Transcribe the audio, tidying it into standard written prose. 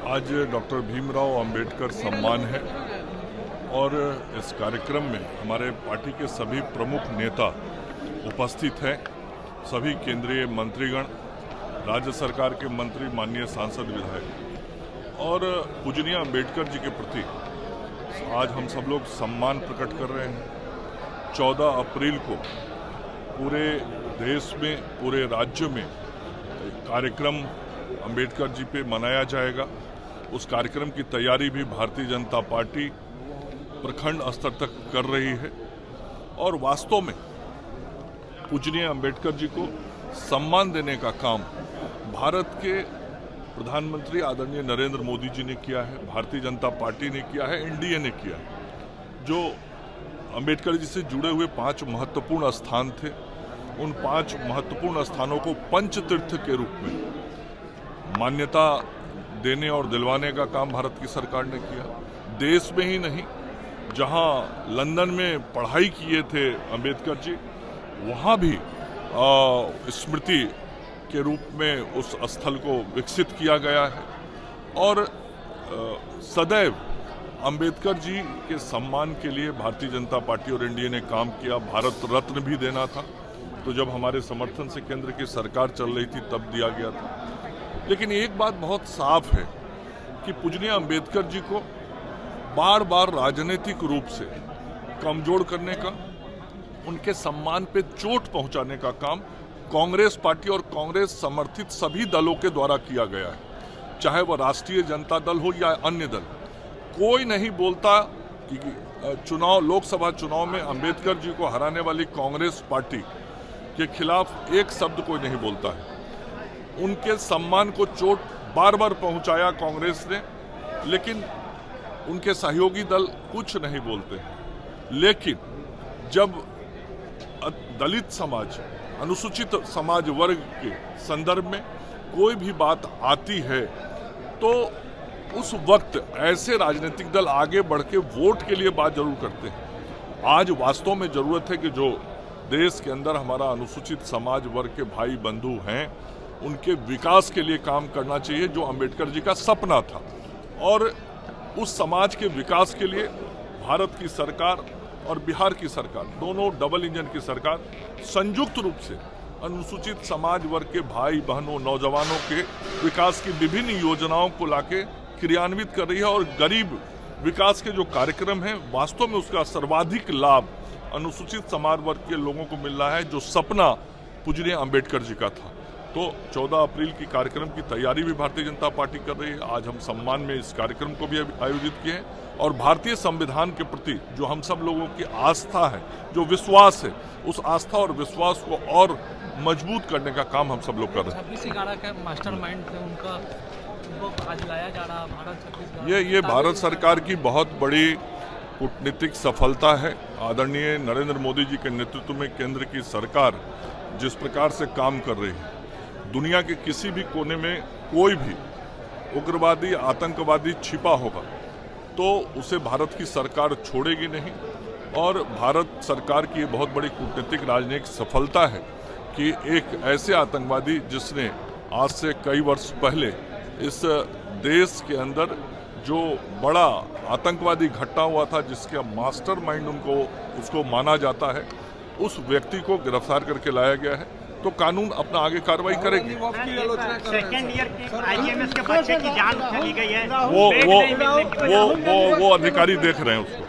आज डॉक्टर भीमराव अंबेडकर सम्मान है और इस कार्यक्रम में हमारे पार्टी के सभी प्रमुख नेता उपस्थित हैं। सभी केंद्रीय मंत्रीगण, राज्य सरकार के मंत्री, माननीय सांसद, विधायक और पूजनीय अंबेडकर जी के प्रति आज हम सब लोग सम्मान प्रकट कर रहे हैं। 14 अप्रैल को पूरे देश में, पूरे राज्य में कार्यक्रम अंबेडकर जी पे मनाया जाएगा। उस कार्यक्रम की तैयारी भी भारतीय जनता पार्टी प्रखंड स्तर तक कर रही है और वास्तव में पूजनीय अंबेडकर जी को सम्मान देने का काम भारत के प्रधानमंत्री आदरणीय नरेंद्र मोदी जी ने किया है, भारतीय जनता पार्टी ने किया है, एनडीए ने किया है। जो अंबेडकर जी से जुड़े हुए 5 महत्वपूर्ण स्थान थे, उन 5 महत्वपूर्ण स्थानों को पंचतीर्थ के रूप में मान्यता देने और दिलवाने का काम भारत की सरकार ने किया। देश में ही नहीं, जहां लंदन में पढ़ाई किए थे अंबेडकर जी, वहां भी स्मृति के रूप में उस स्थल को विकसित किया गया है और सदैव अंबेडकर जी के सम्मान के लिए भारतीय जनता पार्टी और एनडीए ने काम किया। भारत रत्न भी देना था तो जब हमारे समर्थन से केंद्र की सरकार चल रही थी तब दिया गया था। लेकिन एक बात बहुत साफ है कि पूजनीय अंबेडकर जी को बार बार राजनीतिक रूप से कमजोर करने का, उनके सम्मान पे चोट पहुंचाने का काम कांग्रेस पार्टी और कांग्रेस समर्थित सभी दलों के द्वारा किया गया है। चाहे वह राष्ट्रीय जनता दल हो या अन्य दल, कोई नहीं बोलता कि लोकसभा चुनाव में अंबेडकर जी को हराने वाली कांग्रेस पार्टी के खिलाफ एक शब्द कोई नहीं बोलता है। उनके सम्मान को चोट बार बार पहुंचाया कांग्रेस ने, लेकिन उनके सहयोगी दल कुछ नहीं बोलते हैं। लेकिन जब दलित समाज, अनुसूचित समाज वर्ग के संदर्भ में कोई भी बात आती है तो उस वक्त ऐसे राजनीतिक दल आगे बढ़ के वोट के लिए बात जरूर करते हैं। आज वास्तव में जरूरत है कि जो देश के अंदर हमारा अनुसूचित समाज वर्ग के भाई बंधु हैं, उनके विकास के लिए काम करना चाहिए, जो अंबेडकर जी का सपना था। और उस समाज के विकास के लिए भारत की सरकार और बिहार की सरकार, दोनों डबल इंजन की सरकार, संयुक्त रूप से अनुसूचित समाज वर्ग के भाई बहनों, नौजवानों के विकास की विभिन्न योजनाओं को लाके क्रियान्वित कर रही है और गरीब विकास के जो कार्यक्रम हैं, वास्तव में उसका सर्वाधिक लाभ अनुसूचित समाज वर्ग के लोगों को मिल रहा है, जो सपना पूजनीय अंबेडकर जी का था। तो 14 अप्रैल की कार्यक्रम की तैयारी भी भारतीय जनता पार्टी कर रही है। आज हम सम्मान में इस कार्यक्रम को भी आयोजित किए हैं और भारतीय संविधान के प्रति जो हम सब लोगों की आस्था है, जो विश्वास है, उस आस्था और विश्वास को और मजबूत करने का काम हम सब लोग कर रहे हैं। 26 का मास्टरमाइंड थे उनको आज लाया जा रहा भारत। ये भारत सरकार की बहुत बड़ी कूटनीतिक सफलता है। आदरणीय नरेंद्र मोदी जी के नेतृत्व में केंद्र की सरकार जिस प्रकार से काम कर रही है, दुनिया के किसी भी कोने में कोई भी उग्रवादी, आतंकवादी छिपा होगा तो उसे भारत की सरकार छोड़ेगी नहीं। और भारत सरकार की ये बहुत बड़ी कूटनीतिक राजनीतिक सफलता है कि एक ऐसे आतंकवादी जिसने आज से कई वर्ष पहले इस देश के अंदर जो बड़ा आतंकवादी घटना हुआ था, जिसका मास्टरमाइंड उसको माना जाता है, उस व्यक्ति को गिरफ्तार करके लाया गया है। तो कानून अपना आगे कार्रवाई करेगी। सेकेंड ईयर के आईएमएस के बच्चे की जान चली गई है, वो अधिकारी देख रहे हैं उसको।